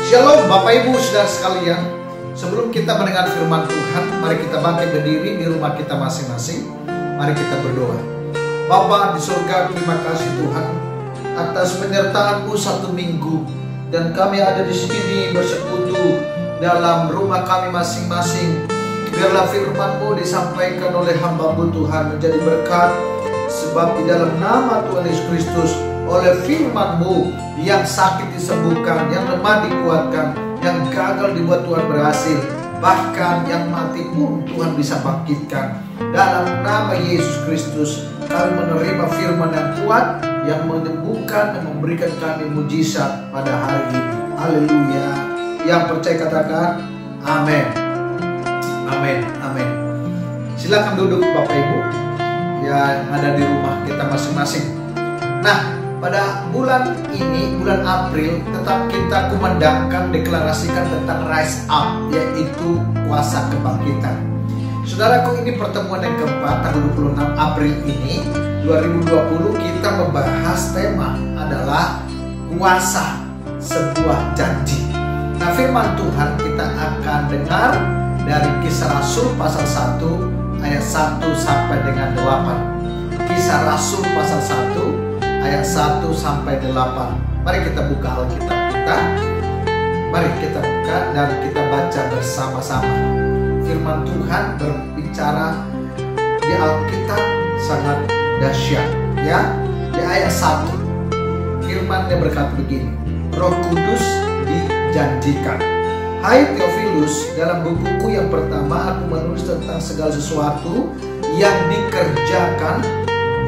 Shalom Bapak Ibu Saudara sekalian. Sebelum kita mendengar firman Tuhan, mari kita bangkit berdiri di rumah kita masing-masing. Mari kita berdoa. Bapa di surga, terima kasih Tuhan atas penyertaan-Mu satu minggu, dan kami ada di sini bersekutu dalam rumah kami masing-masing. Biarlah firman-Mu disampaikan oleh hamba-Mu Tuhan menjadi berkat, sebab di dalam nama Tuhan Yesus Kristus, oleh firman-Mu yang sakit disembuhkan, yang lemah dikuatkan, yang gagal dibuat Tuhan berhasil, bahkan yang mati pun Tuhan bisa bangkitkan. Dalam nama Yesus Kristus kami menerima firman yang kuat, yang menyembuhkan dan memberikan kami mujizat pada hari ini. Haleluya. Yang percaya katakan amin. Amin. Amin. Silakan duduk Bapak Ibu yang ada di rumah kita masing-masing. Nah, pada bulan ini, bulan April, tetap kita kumandangkan, deklarasikan tentang rise up, yaitu kuasa kebangkitan. Saudaraku, ini pertemuan yang keempat, tanggal 26 April ini 2020, kita membahas tema adalah kuasa sebuah janji. Nah, firman Tuhan kita akan dengar dari Kisah Rasul pasal 1 ayat 1 sampai dengan 8. Kisah Rasul pasal 1 ayat 1 sampai 8. Mari kita buka Alkitab kita. Mari kita buka dan kita baca bersama-sama. Firman Tuhan berbicara di Alkitab sangat dahsyat, ya. Di ayat 1 firman-Nya berkata begini: Roh Kudus dijanjikan. Hai Theophilus, dalam bukuku yang pertama aku menulis tentang segala sesuatu yang dikerjakan,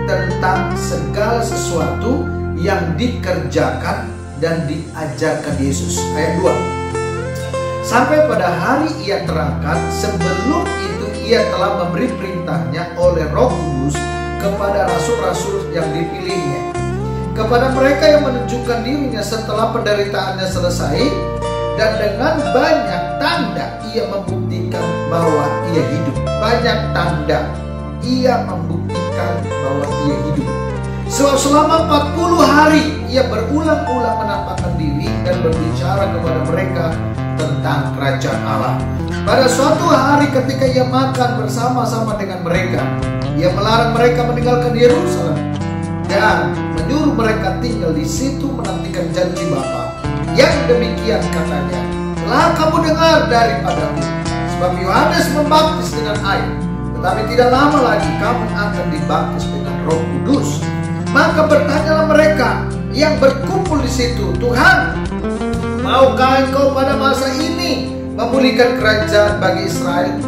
tentang segala sesuatu yang dikerjakan dan diajarkan Yesus. Ayat 2. Sampai pada hari ia terangkat, sebelum itu ia telah memberi perintahnya oleh Roh Kudus kepada rasul-rasul yang dipilihnya, kepada mereka yang menunjukkan dirinya setelah penderitaannya selesai, dan dengan banyak tanda ia membuktikan bahwa ia hidup. Banyak tanda ia membuktikan bahwa ia hidup. Sebab selama 40 hari ia berulang-ulang menampakkan diri dan berbicara kepada mereka tentang kerajaan Allah. Pada suatu hari ketika ia makan bersama-sama dengan mereka, ia melarang mereka meninggalkan Yerusalem dan menyuruh mereka tinggal di situ menantikan janji Bapa. Yang demikian katanya, telah kamu dengar daripadaku, sebab Yohanes membaptis dengan air, tetapi tidak lama lagi kamu akan dibaptis dengan Roh Kudus. Maka bertanyalah mereka yang berkumpul di situ, Tuhan, maukah Engkau pada masa ini memulihkan kerajaan bagi Israel?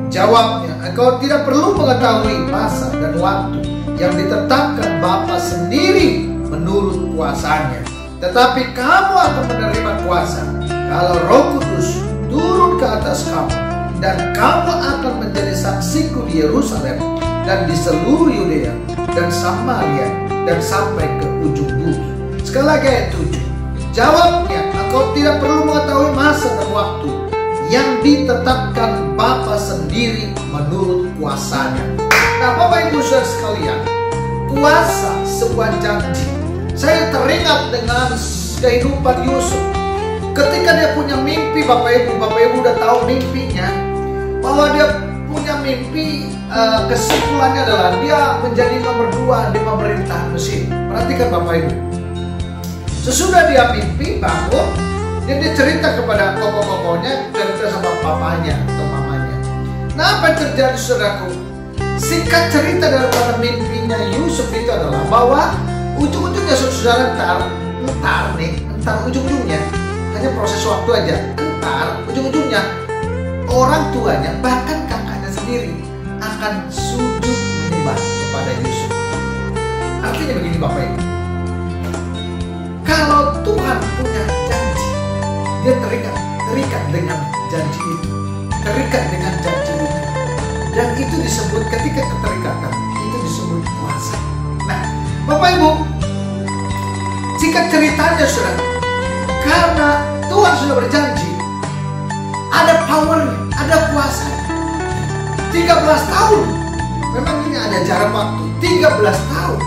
Jawabnya, Engkau tidak perlu mengetahui masa dan waktu yang ditetapkan Bapa sendiri menurut kuasanya, tetapi kamu akan menerima kuasa kalau Roh Kudus turun ke atas kamu, dan kamu akan menjadi saksiku di Yerusalem dan di seluruh Yudea dan Samaria dan sampai ke ujung bumi. Sekali lagi ayat 7. Jawabnya, engkau tidak perlu mengetahui masa dan waktu yang ditetapkan Bapa sendiri menurut kuasanya. Nah, Bapak Ibu Saudara sekalian, kuasa sebuah janji. Saya teringat dengan kehidupan Yusuf. Ketika dia punya mimpi, Bapak Ibu udah tahu mimpinya, bahwa dia punya mimpi, kesimpulannya adalah dia menjadi nomor 2 di pemerintahan Mesir. Perhatikan Bapak Ibu. Sesudah dia mimpi bangun, dia cerita kepada koko-kokonya, cerita sama papanya atau mamanya. Nah, apa yang terjadi saudaraku? Singkat cerita daripada mimpinya Yusuf itu adalah bahwa ujung-ujungnya saudara entar ujung-ujungnya hanya proses waktu aja. Entar ujung-ujungnya orang tuanya, bahkan kakaknya sendiri akan sujud menyembah kepada Yusuf. Artinya begini Bapak Ibu, kalau Tuhan punya janji, dia terikat dengan janji itu, terikat dengan janji itu, dan itu disebut, ketika keterikatan itu disebut kuasa. Nah, Bapak Ibu, singkat ceritanya saudara, karena Tuhan sudah berjanji, ada powernya, ada kuasanya. 13 tahun, memang ini ada jarak waktu 13 tahun,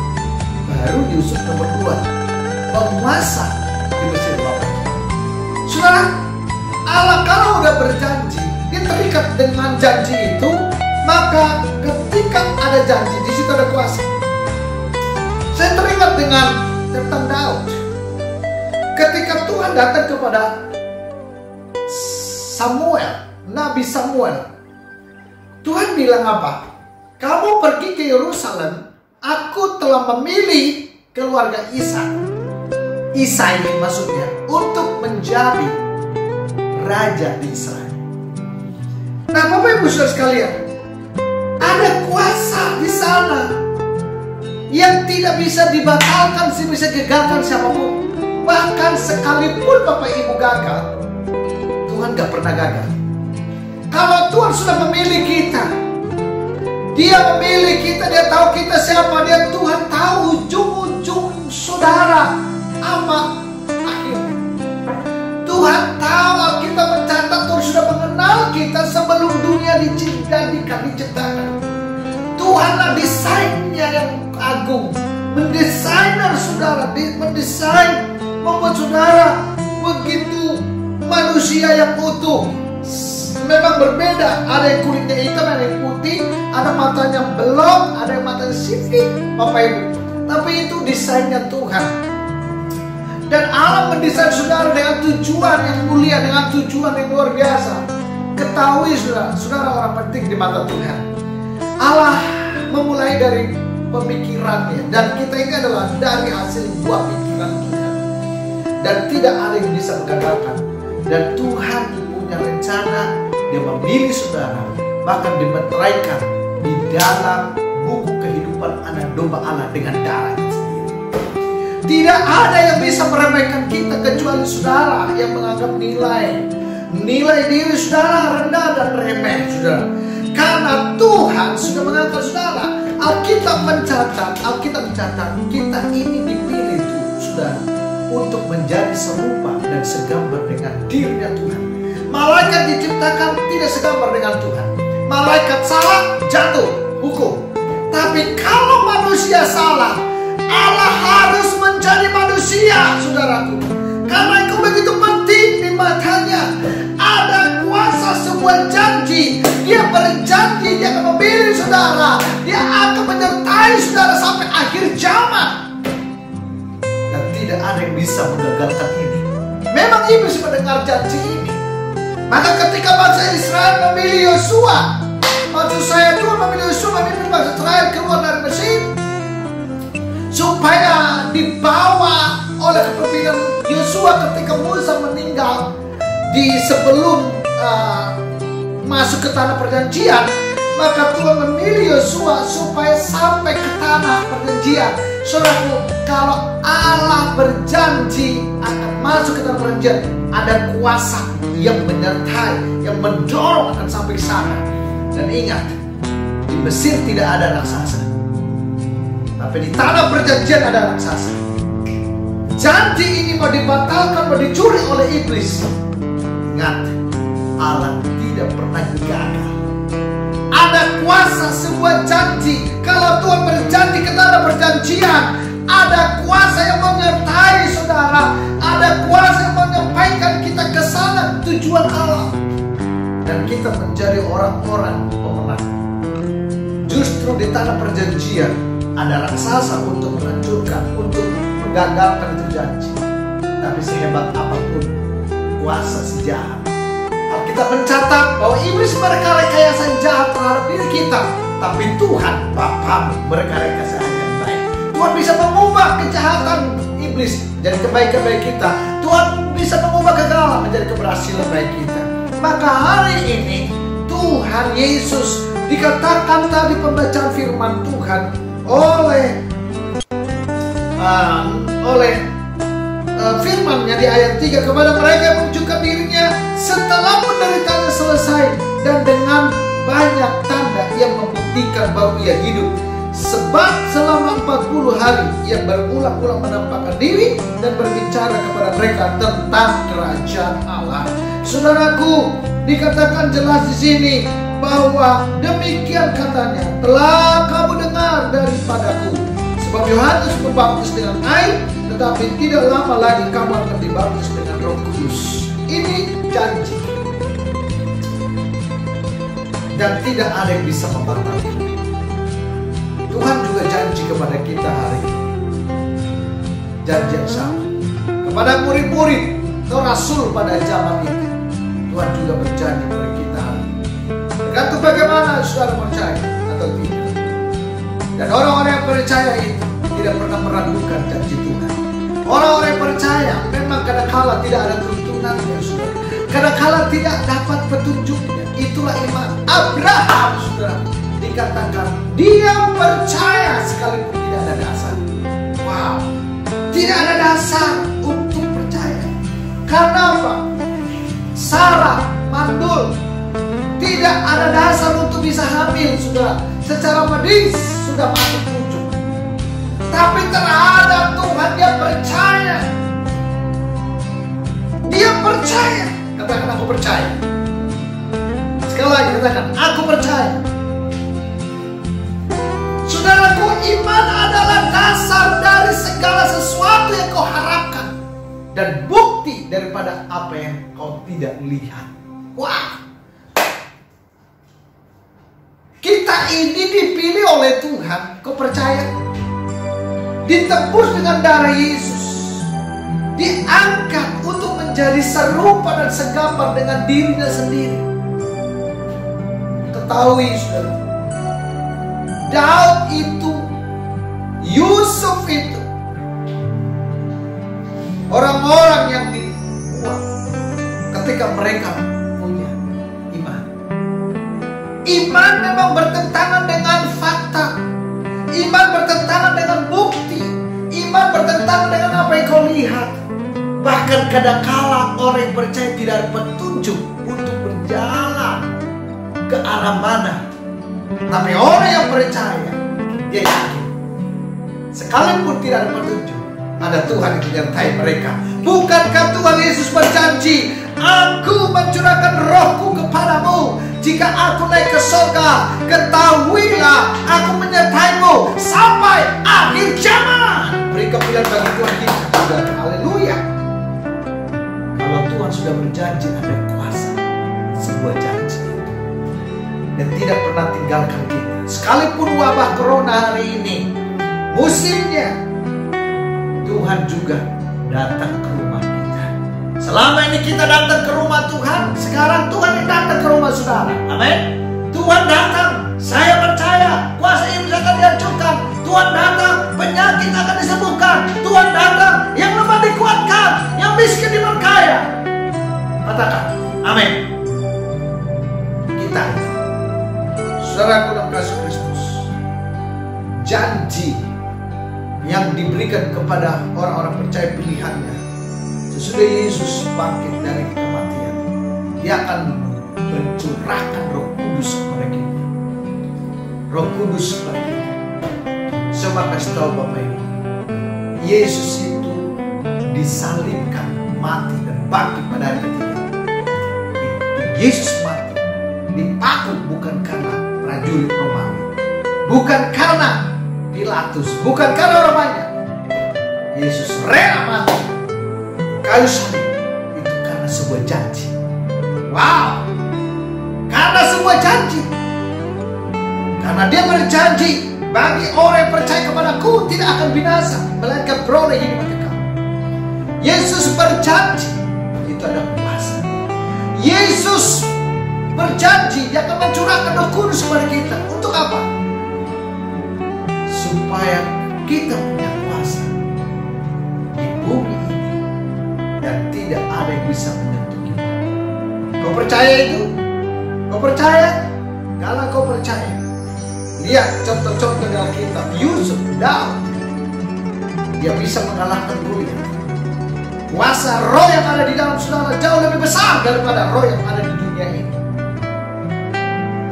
baru Yusuf nomor 2 penguasa di Mesir Bapak. terikat dengan janji itu, maka ketika ada janji, di situ ada kuasa. Saya teringat dengan tentang Daud. Ketika Tuhan datang kepada Samuel, Nabi Samuel, Tuhan bilang apa? Kamu pergi ke Yerusalem, aku telah memilih keluarga Isai maksudnya, untuk menjadi raja di Israel. Nah, Bapak Ibu Saudara sekalian, ada kuasa di sana yang tidak bisa dibatalkan, bisa gagalkan siapapun. Bahkan sekalipun Bapak Ibu gagal, Tuhan gak pernah gagal. Kalau Tuhan sudah memilih kita, Dia memilih kita, Dia tahu kita siapa, Tuhan tahu ujung-ujung saudara sama akhirnya. Tuhan tahu, kita mencatat, Tuhan sudah mengenal kita sebelum dunia diciptakan. Tuhanlah desainnya yang agung, mendesainer saudara, mendesain, membuat saudara begitu manusia yang utuh. Memang berbeda, ada yang kulitnya hitam, ada yang putih, ada matanya belok, ada yang matanya sipit, Bapak Ibu. Tapi itu desainnya Tuhan. Dan Allah mendesain saudara dengan tujuan yang mulia, dengan tujuan yang luar biasa. Ketahui saudara orang penting di mata Tuhan. Allah memulai dari pemikirannya, dan kita ini adalah dari hasil buah pikiran Tuhan. Dan tidak ada yang bisa menggagalkan. Dan Tuhan punya rencana, Dia memilih saudara, bahkan dimeteraikan di dalam buku kehidupan anak domba Allah dengan darahnya sendiri. Tidak ada yang bisa meremehkan kita kecuali saudara yang menganggap nilai diri saudara rendah dan remeh, saudara. Karena Tuhan sudah mengangkat saudara. Alkitab mencatat kita ini dipilih saudara untuk menjadi serupa dan segambar dengan dirinya Tuhan. Malaikat diciptakan tidak segambar dengan Tuhan. Malaikat salah, jatuh, hukum. Tapi kalau manusia salah, Allah harus menjadi manusia, saudaraku. Karena itu begitu penting di matanya. Ada kuasa sebuah janji. Dia berjanji, Dia akan memilih saudara. Dia akan menyertai saudara sampai akhir zaman. Dan tidak ada yang bisa menggagalkan ini. Memang iblis mendengar janji ini. Maka ketika bangsa Israel memilih Yosua, maksud saya Tuhan memilih Yosua, memilih bangsa Israel keluar dari Mesir, supaya dibawa oleh kepemimpinan Yosua ketika Musa meninggal di sebelum masuk ke tanah perjanjian. Maka Tuhan memilih Yosua supaya sampai ke tanah perjanjian. Saudaraku, kalau Allah berjanji akan masuk ke tanah perjanjian, ada kuasa yang menyertai, yang mendorong akan sampai sana. Dan ingat, di Mesir tidak ada raksasa, tapi di tanah perjanjian ada raksasa. Janji ini mau dibatalkan, mau dicuri oleh iblis. Ingat, Allah tidak pernah gagal. Ada kuasa sebuah janji. Kalau Tuhan berjanji ke tanah perjanjian, ada kuasa yang menyertai saudara. Ada kuasa yang menyampaikan kita ke sana, tujuan Allah. Dan kita menjadi orang-orang pemenang. Justru di tanah perjanjian ada raksasa untuk menghancurkan, untuk menggagalkan itu janji. Tapi sehebat apapun kuasa si jahat, Alkitab mencatat bahwa iblis berrekayasa jahat terhadap diri kita, tapi Tuhan Bapa berrekayasa yang baik. Tuhan bisa mengubah kejahatan iblis jadi kebaikan baik kita. Tuhan bisa mengubah kegagalan menjadi keberhasilan baik kita. Maka hari ini Tuhan Yesus dikatakan tadi pembacaan firman Tuhan oleh firman-Nya di ayat 3, kepada mereka yang menunjukkan dirinya setelah penderitaannya selesai dan dengan banyak tanda yang membuktikan bahwa Ia hidup. Sebab selama 40 hari Ia berulang-ulang menampakkan diri dan berbicara kepada mereka tentang kerajaan Allah. Saudaraku, dikatakan jelas di sini bahwa demikian katanya, telah kamu dengar daripadaku. Sebab Yohanes membaptis dengan air, tetapi tidak lama lagi kamu akan dibaptis dengan Roh Kudus. Ini janji. dan tidak ada yang bisa membatalkan. Tuhan juga janji kepada kita hari ini, janji yang sama kepada murid-murid atau rasul pada zaman itu. Tuhan juga berjanji kepada kita hari ini. Tergantung bagaimana saudara percaya atau tidak. Dan orang-orang yang percaya itu tidak pernah meragukan janji Tuhan. Orang-orang yang percaya memang kadang-kala tidak ada tuntunannya, saudara. Kadang-kala tidak dapat petunjuknya. Itulah iman Abraham, saudara. Dikatakan dia percaya sekalipun tidak ada dasar. Wow, tidak ada dasar untuk percaya. Karena apa? Sarah mandul, tidak ada dasar untuk bisa hamil, saudara. Secara medis sudah mati pucuk. Tapi terhadap Tuhan dia percaya. Dia percaya. Katakan aku percaya. Sekali lagi katakan aku percaya. Saudaraku, iman adalah dasar dari segala sesuatu yang kau harapkan dan bukti daripada apa yang kau tidak lihat. Wah, kita ini dipilih oleh Tuhan. Kau percaya? Ditebus dengan darah Yesus, diangkat untuk menjadi serupa dan segambar dengan dirinya sendiri. Ketahui, saudara, Daud itu, Yusuf itu, orang-orang yang dibuat ketika mereka punya iman. Iman memang bertentangan dengan fakta. Iman bertentangan dengan bukti. Iman bertentangan dengan apa yang kau lihat. Bahkan kadang-kala orang yang percaya tidak ada petunjuk untuk berjalan ke arah mana. Tapi orang yang percaya, dia yakin sekalipun tidak ada petunjuk, ada Tuhan yang menyertai mereka. Bukankah Tuhan Yesus berjanji, aku mencurahkan rohku kepadamu, jika aku naik ke surga, ketahuilah aku menyertaimu sampai akhir zaman. Beri kemuliaan bagi Tuhan kita. Haleluya. Kalau Tuhan sudah berjanji, ada kuasa sebuah janji dan tidak pernah tinggalkan kita. Sekalipun wabah corona hari ini musimnya, Tuhan juga datang ke rumah kita. Selama ini kita datang ke rumah Tuhan, sekarang Tuhan yang datang ke rumah saudara. Amin. Tuhan datang, saya percaya kuasa iblis akan dihancurkan. Tuhan datang, penyakit akan disembuhkan. Tuhan datang, yang lemah dikuatkan, yang miskin diberkaya. Katakan amin. Kita, saudaraku dalam kasih Kristus, janji yang diberikan kepada orang-orang percaya pilihannya, sesudah Yesus bangkit dari kematian, dia akan mencurahkan Roh Kudus kepada kita. Roh Kudus kepada kita. Coba kasih tahu Bapak Ibu, Yesus itu disalibkan, mati dan bangkit pada hari ketiga. Yesus mati dipaku bukan karena prajurit Romawi, bukan karena Pilatus, bukan karena orang banyak. Yesus rela mati kayu salib itu karena sebuah janji. Wow, karena sebuah janji. Karena dia berjanji, bagi orang yang percaya kepadaku tidak akan binasa, melainkan beroleh hidup kekal. Yesus berjanji, itu ada kuasa. Yesus berjanji dia akan mencurahkan Roh Kudus kepada kita. Untuk apa? Supaya kita punya kuasa di bumi ini dan tidak ada yang bisa menyentuh kita. Kau percaya itu? Kau percaya? Kalau kau percaya, lihat contoh-contoh dalam kitab Yusuf, Daud, dia bisa mengalahkan Goliat. Kuasa roh yang ada di dalam saudara jauh lebih besar daripada roh yang ada di dunia ini.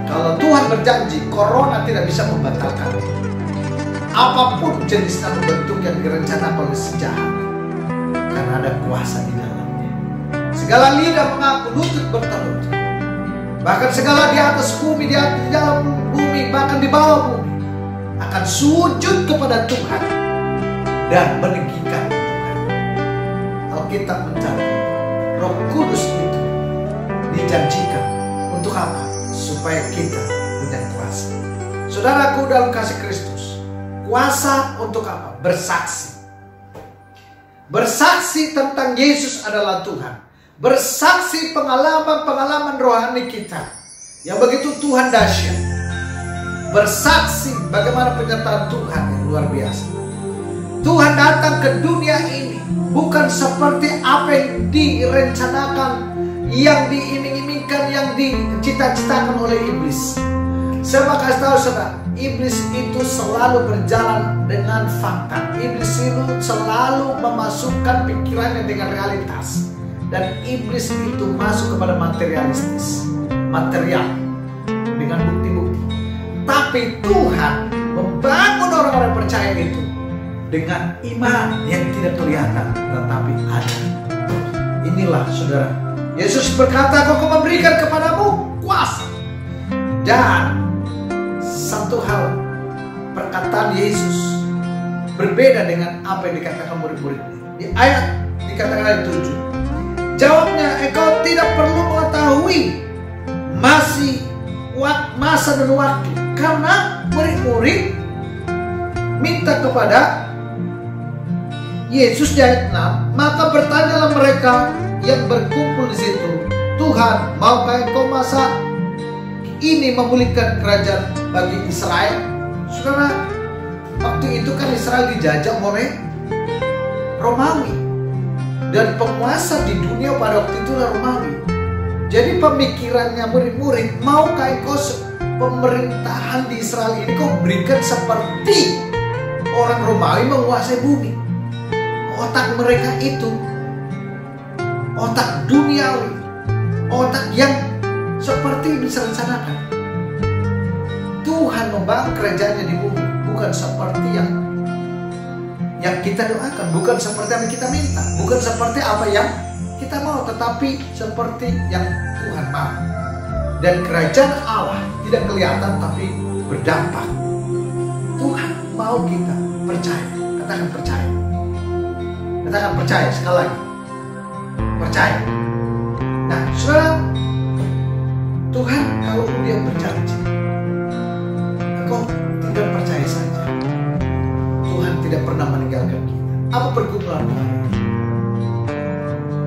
Kalau Tuhan berjanji, corona tidak bisa membatalkan. Apapun jenis atau bentuk yang direncanakan oleh sejahat, karena ada kuasa di dalamnya. Segala lidah mengaku, lutut bertelur. Bahkan segala di atas bumi, di dalam bumi, bahkan di bawah bumi akan sujud kepada Tuhan dan meninggikan Tuhan. Alkitab mencatat Roh Kudus itu dijanjikan untuk apa? supaya kita punya kuasa. Saudaraku dalam kasih Kristus, kuasa untuk apa? Bersaksi. Bersaksi tentang Yesus adalah Tuhan. Bersaksi pengalaman-pengalaman rohani kita yang begitu Tuhan dahsyat. Bersaksi bagaimana penyertaan Tuhan yang luar biasa. Tuhan datang ke dunia ini bukan seperti apa yang direncanakan, yang diiming-imingkan, yang dicita-citakan oleh iblis. Saya mau kasih tahu saudara, iblis itu selalu berjalan dengan fakta. Iblis itu selalu memasukkan pikirannya dengan realitas. Dan iblis itu masuk kepada materialistis, material, dengan bukti-bukti. Tapi Tuhan membangun orang-orang percaya itu dengan iman yang tidak kelihatan tetapi ada. Inilah saudara, Yesus berkata, "Aku memberikan kepadamu kuasa." Dan satu hal, perkataan Yesus berbeda dengan apa yang dikatakan murid-muridnya. Di ayat dikatakan ayat 7, jawabnya, "Engkau tidak perlu mengetahui masih masa dan waktu." Karena murid-murid minta kepada Yesus di ayat 6, maka bertanyalah mereka yang berkumpul di situ, "Tuhan, maukah Engkau masa ini memulihkan kerajaan bagi Israel?" Saudara, waktu itu kan Israel dijajah oleh Romawi, dan penguasa di dunia pada waktu itu adalah Romawi. Jadi pemikirannya murid-murid, maukah Engkau pemerintahan di Israel ini kau berikan seperti orang Romawi menguasai bumi? Otak mereka itu otak duniawi, otak yang seperti bisa direncanakan. Tuhan membangun kerajaannya di bumi, bukan seperti yang kita doakan, bukan seperti yang kita minta, bukan seperti apa yang kita mau, tetapi seperti yang Tuhan mau. Dan kerajaan Allah tidak kelihatan tapi berdampak. Tuhan mau kita percaya. Katakan percaya. Katakan percaya sekali lagi. Percaya. Nah, saudara, Tuhan kalau Dia berjanji, engkau tidak percaya saja. Tuhan tidak pernah meninggalkan kita. Apa pergumulan Tuhan?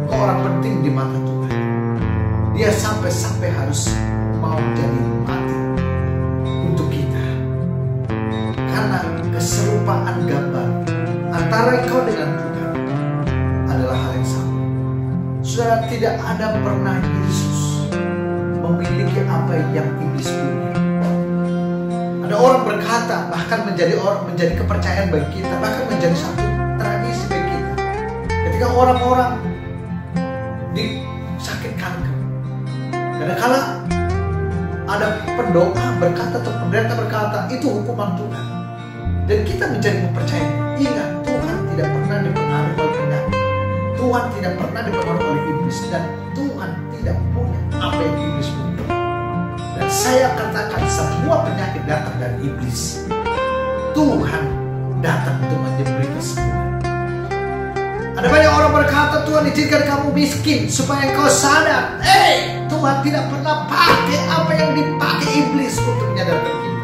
Engkau orang penting di mata Tuhan. Dia sampai-sampai harus mau jadi mati untuk kita. Karena keserupaan gambar antara engkau dengan Tuhan adalah hal yang sama. Saudara, tidak ada pernah Yesus memiliki apa yang iblis punya. Ada orang berkata, bahkan menjadi kepercayaan bagi kita, bahkan menjadi satu tradisi bagi kita. Ketika orang-orang disakit kanker, kadang-kala ada pendoa berkata atau pendeta berkata, itu hukuman Tuhan. Dan kita menjadi mempercayai. Ingat, Tuhan tidak pernah dipengaruhi oleh penyakit. Tuhan tidak pernah dipengaruhi oleh iblis. Dan Tuhan tidak punya apa yang iblis punya. Dan saya katakan semua penyakit datang dari iblis. Tuhan datang untuk menyembuhkan semua. Ada banyak orang berkata, Tuhan izinkan kamu miskin supaya engkau sadar. Tuhan tidak pernah pakai apa yang dipakai iblis untuk menyadarkan kita.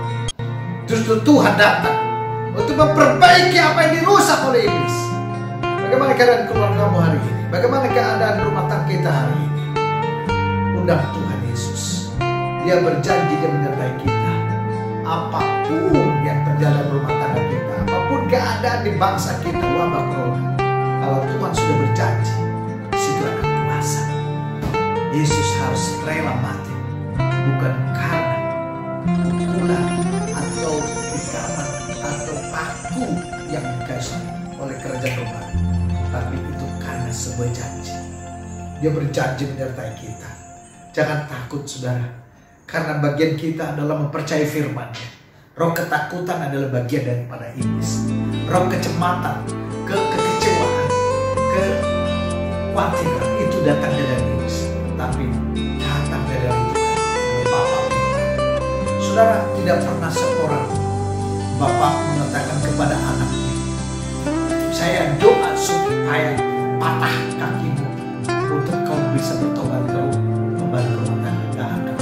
Justru Tuhan datang untuk memperbaiki apa yang dirusak oleh iblis. Bagaimana keadaan keluargamu hari ini? Bagaimana keadaan rumah tangga kita hari ini? Undang Tuhan Yesus. Dia berjanji dia menyertai kita. Apapun yang terjadi dalam rumah tangga kita, apapun keadaan di bangsa kita, wabah corona, kalau Tuhan sudah berjanji, situ akan kuasa. Yesus harus rela mati, bukan karena pukulan atau ikaman atau paku yang dikasih oleh kerajaan Romawi, tapi itu karena sebuah janji. Dia berjanji menyertai kita. Jangan takut saudara, karena bagian kita adalah mempercayai firman-Nya. Roh ketakutan adalah bagian daripada iblis. Roh kecematan, kekecewaan, kekhawatiran itu datang dari iblis, tapi datang dari Tuhan, Bapa. Saudara, tidak pernah seorang bapak mengatakan kepada anaknya, saya doa supaya patah kakimu untuk kau bisa bertobat, kau kembali ke rumah tangga. Tidak ada.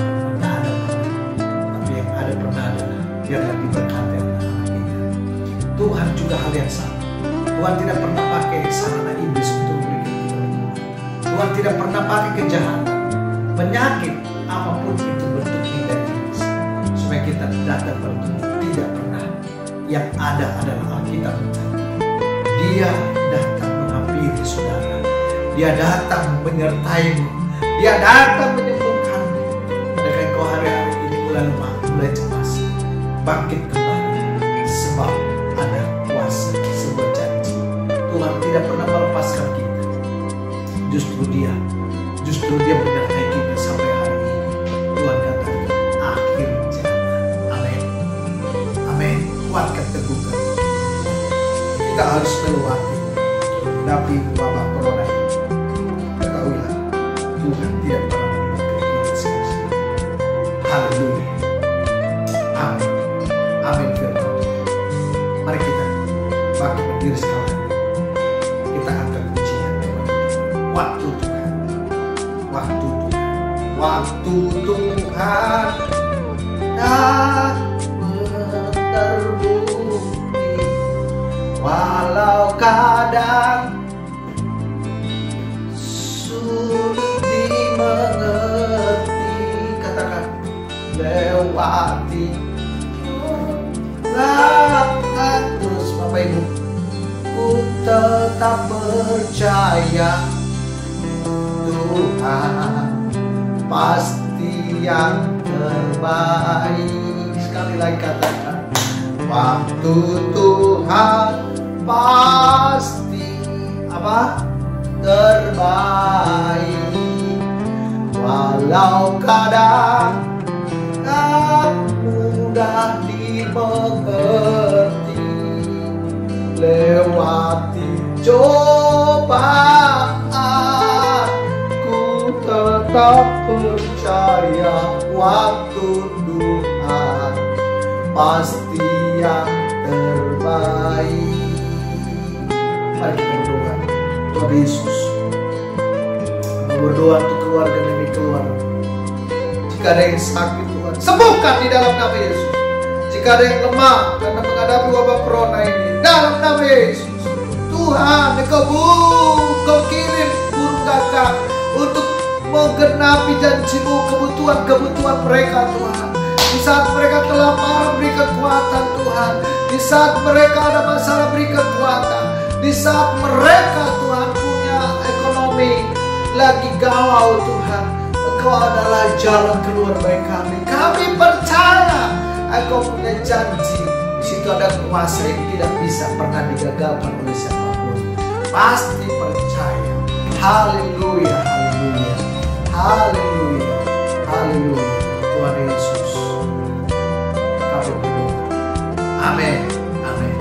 Tuhan tidak pernah pakai kejahatan, penyakit, apapun itu bentuknya dari Yesus, supaya kita datang bertemu. Tidak pernah. Yang ada adalah Alkitab. Dia datang menghampiri saudara. Dia datang menyertaimu. Dia datang menyembuhkanmu. Adakah engkau hari-hari ini mulai lemah, mulai cemas? Bangkit kembali, sebab ada kuasa sebuah janji. Tuhan tidak pernah melepaskan kita. Justru dia menyertai kita sampai hari ini. Tuhan katakan akhir zaman. Amin. Amin. Kuatkan, teguhkan. Kita harus melewati menghadapi wabah corona ini. Ketahuilah, Tuhan tidak pernah meninggalkan kita sekali. Haleluya. Amin. Amin firman Tuhan. Mari kita bangkit berdiri sekali. Kita angkat pujian kepada Tuhan. Waktu Tuhan. Waktu Tuhan. Waktu Tuhan tak terbukti, walau kadang sulit dimengerti. Katakan lewati. Terus Bapak Ibu, ku tetap percaya Tuhan pasti yang terbaik. Sekali lagi katakan, waktu Tuhan pasti apa? Terbaik. Walau kadang tak mudah dimengerti, lewati cobaan, ku tetap percaya waktu Tuhan pasti yang terbaik. Mari kita berdoa. Tuhan Yesus, berdoa untuk keluarga demi keluarga. Jika ada yang sakit, Tuhan sembuhkan di dalam nama Yesus. Jika ada yang lemah karena menghadapi wabah corona ini, dalam nama Yesus, Tuhan, Engkau kirim burung gagak untuk menggenapi janji-Mu, kebutuhan mereka, Tuhan. Di saat mereka kelaparan, beri kekuatan, Tuhan. Di saat mereka ada masalah, beri kekuatan. Di saat mereka, Tuhan, punya ekonomi lagi galau, Tuhan, Engkau adalah jalan keluar bagi kami. Kami percaya Engkau punya janji. Di situ ada kuasa yang tidak bisa pernah digagalkan oleh siapapun. Pasti percaya. Haleluya, haleluya, haleluya, haleluya. Tuhan Yesus, kami berdoa. Amin, amin.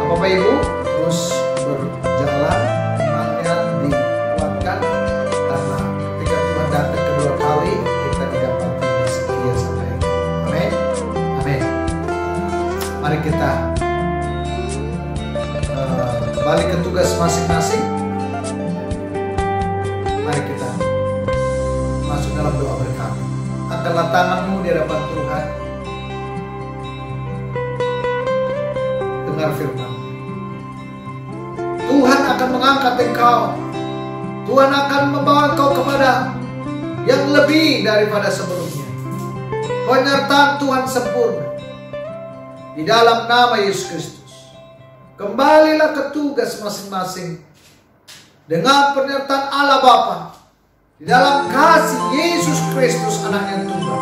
Bapak Ibu terus berjalan, imannya dikuatkan, karena ketika Tuhan datang kedua kali kita didapati setia sampai akhir. Amin, amin. Mari kita kembali ke tugas masing-masing. Mari kita masuk dalam doa bersama. Angkatlah tanganmu di hadapan Tuhan. Dengar firman. Tuhan akan mengangkat engkau. Tuhan akan membawa engkau kepada yang lebih daripada sebelumnya. Penyertaan Tuhan sempurna. Di dalam nama Yesus Kristus. Kembalilah ke tugas masing-masing. Dengan penyertaan Allah Bapa. Di dalam kasih Yesus Kristus anak yang tunggal.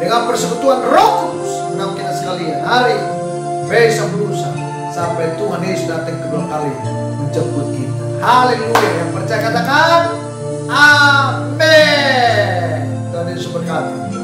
Dengan persekutuan Roh Kudus. Menang kita sekalian. Hari besok lusa. Sampai Tuhan Yesus datang kedua kali menjemput kita. Haleluya. Yang percaya katakan amin. Tuhan Yesus berkati.